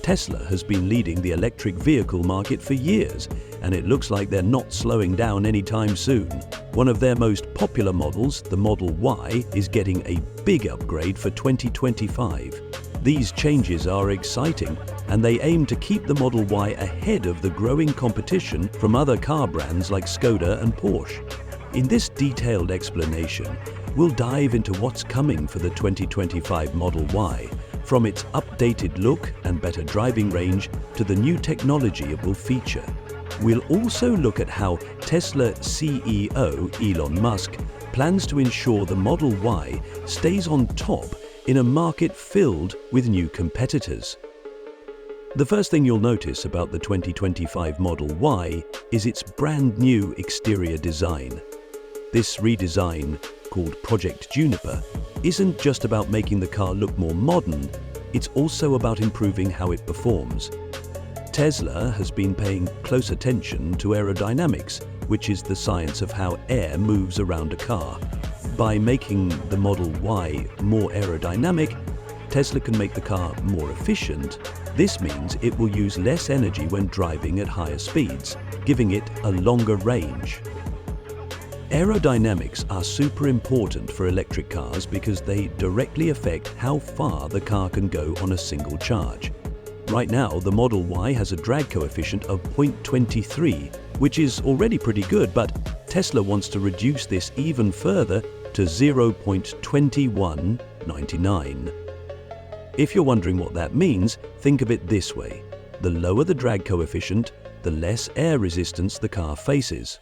Tesla has been leading the electric vehicle market for years, and it looks like they're not slowing down anytime soon. One of their most popular models, the Model Y, is getting a big upgrade for 2025. These changes are exciting, and they aim to keep the Model Y ahead of the growing competition from other car brands like Skoda and Porsche. In this detailed explanation, we'll dive into what's coming for the 2025 Model Y, from its updated look and better driving range to the new technology it will feature. We'll also look at how Tesla CEO Elon Musk plans to ensure the Model Y stays on top in a market filled with new competitors. The first thing you'll notice about the 2025 Model Y is its brand new exterior design. This redesign, called Project Juniper, isn't just about making the car look more modern, it's also about improving how it performs. Tesla has been paying close attention to aerodynamics, which is the science of how air moves around a car. By making the Model Y more aerodynamic, Tesla can make the car more efficient. This means it will use less energy when driving at higher speeds, giving it a longer range. Aerodynamics are super important for electric cars because they directly affect how far the car can go on a single charge. Right now, the Model Y has a drag coefficient of 0.23, which is already pretty good, but Tesla wants to reduce this even further to 0.2199. If you're wondering what that means, think of it this way. The lower the drag coefficient, the less air resistance the car faces.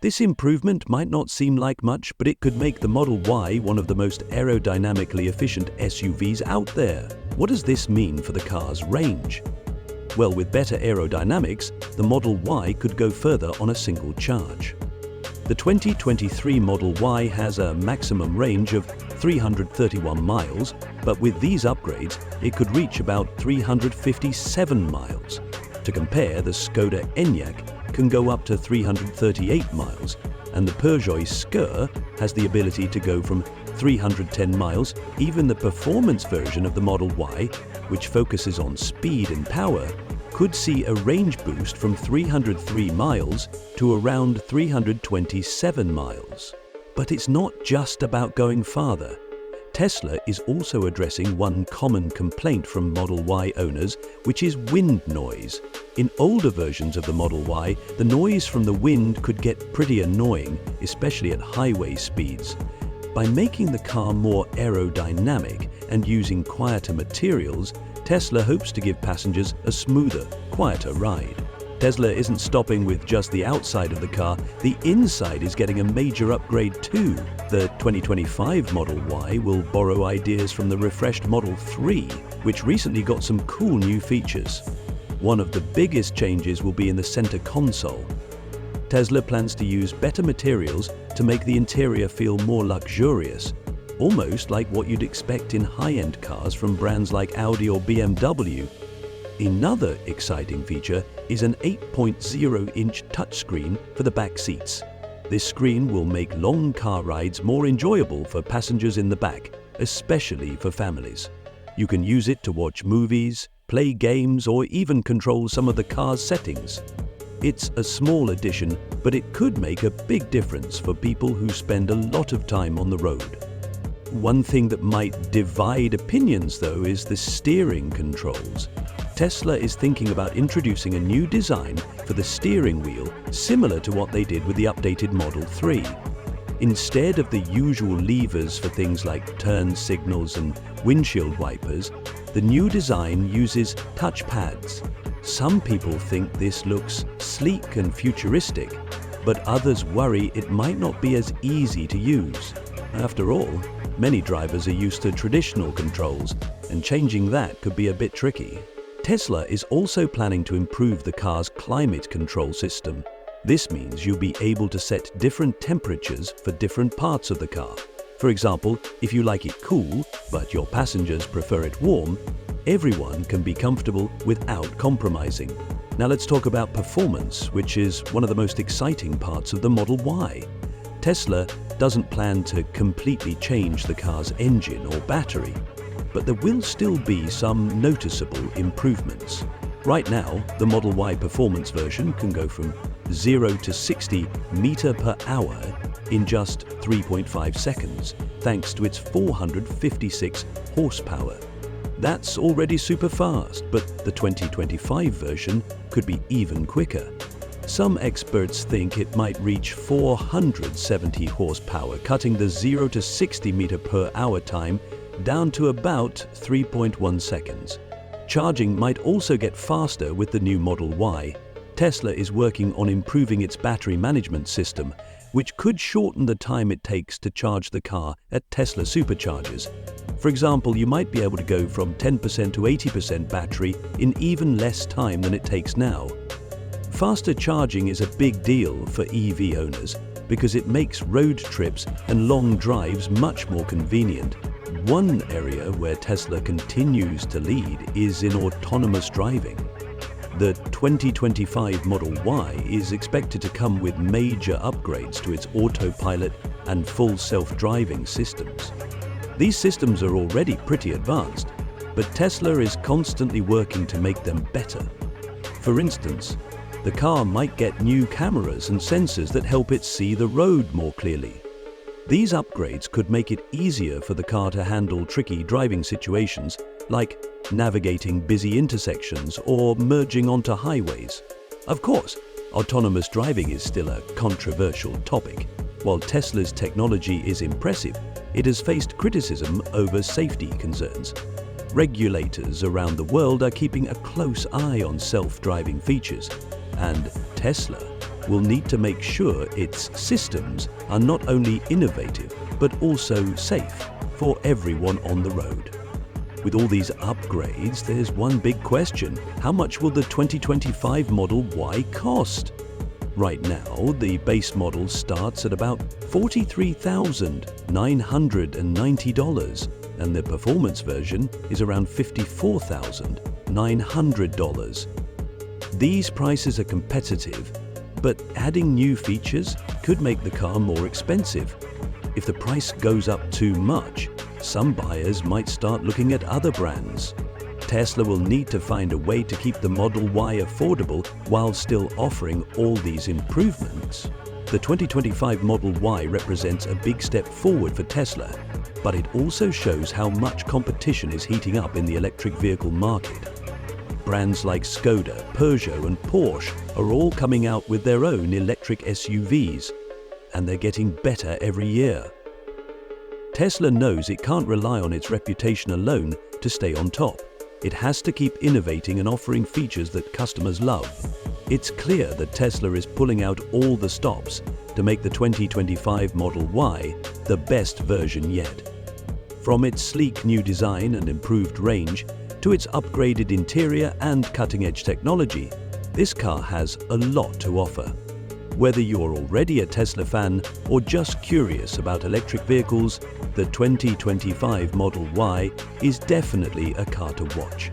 This improvement might not seem like much, but it could make the Model Y one of the most aerodynamically efficient SUVs out there. What does this mean for the car's range? Well, with better aerodynamics, the Model Y could go further on a single charge. The 2023 Model Y has a maximum range of 331 miles, but with these upgrades, it could reach about 357 miles. To compare, the Skoda Enyaq can go up to 338 miles, and the Peugeot Skur has the ability to go from 310 miles. Even the performance version of the Model Y, which focuses on speed and power, could see a range boost from 303 miles to around 327 miles. But it's not just about going farther. Tesla is also addressing one common complaint from Model Y owners, which is wind noise. In older versions of the Model Y, the noise from the wind could get pretty annoying, especially at highway speeds. By making the car more aerodynamic and using quieter materials, Tesla hopes to give passengers a smoother, quieter ride. Tesla isn't stopping with just the outside of the car, the inside is getting a major upgrade too. The 2025 Model Y will borrow ideas from the refreshed Model 3, which recently got some cool new features. One of the biggest changes will be in the center console. Tesla plans to use better materials to make the interior feel more luxurious, almost like what you'd expect in high-end cars from brands like Audi or BMW. Another exciting feature is an 8.0-inch touchscreen for the back seats. This screen will make long car rides more enjoyable for passengers in the back, especially for families. You can use it to watch movies, play games, or even control some of the car's settings. It's a small addition, but it could make a big difference for people who spend a lot of time on the road. One thing that might divide opinions, though, is the steering controls. Tesla is thinking about introducing a new design for the steering wheel, similar to what they did with the updated Model 3. Instead of the usual levers for things like turn signals and windshield wipers, the new design uses touch pads. Some people think this looks sleek and futuristic, but others worry it might not be as easy to use. After all, many drivers are used to traditional controls, and changing that could be a bit tricky. Tesla is also planning to improve the car's climate control system. This means you'll be able to set different temperatures for different parts of the car. For example, if you like it cool, but your passengers prefer it warm, everyone can be comfortable without compromising. Now let's talk about performance, which is one of the most exciting parts of the Model Y. Tesla doesn't plan to completely change the car's engine or battery. but there will still be some noticeable improvements. Right now, the Model Y performance version can go from 0 to 60 meters per hour in just 3.5 seconds, thanks to its 456 horsepower. That's already super fast, but the 2025 version could be even quicker. Some experts think it might reach 470 horsepower, cutting the 0 to 60 meters per hour time down to about 3.1 seconds. Charging might also get faster with the new Model Y. Tesla is working on improving its battery management system, which could shorten the time it takes to charge the car at Tesla superchargers. For example, you might be able to go from 10% to 80% battery in even less time than it takes now. Faster charging is a big deal for EV owners because it makes road trips and long drives much more convenient. One area where Tesla continues to lead is in autonomous driving. The 2025 Model Y is expected to come with major upgrades to its autopilot and full self-driving systems. These systems are already pretty advanced, but Tesla is constantly working to make them better. For instance, the car might get new cameras and sensors that help it see the road more clearly. These upgrades could make it easier for the car to handle tricky driving situations, like navigating busy intersections or merging onto highways. Of course, autonomous driving is still a controversial topic. While Tesla's technology is impressive, it has faced criticism over safety concerns. Regulators around the world are keeping a close eye on self-driving features, and Tesla will need to make sure its systems are not only innovative but also safe for everyone on the road. With all these upgrades, there's one big question: how much will the 2025 Model Y cost? Right now, the base model starts at about $43,990, and the performance version is around $54,900. These prices are competitive, but adding new features could make the car more expensive. If the price goes up too much, some buyers might start looking at other brands. Tesla will need to find a way to keep the Model Y affordable while still offering all these improvements. The 2025 Model Y represents a big step forward for Tesla, but it also shows how much competition is heating up in the electric vehicle market. Brands like Skoda, Peugeot and Porsche are all coming out with their own electric SUVs, and they're getting better every year. Tesla knows it can't rely on its reputation alone to stay on top. It has to keep innovating and offering features that customers love. It's clear that Tesla is pulling out all the stops to make the 2025 Model Y the best version yet. From its sleek new design and improved range to its upgraded interior and cutting-edge technology, this car has a lot to offer. Whether you're already a Tesla fan or just curious about electric vehicles, the 2025 Model Y is definitely a car to watch.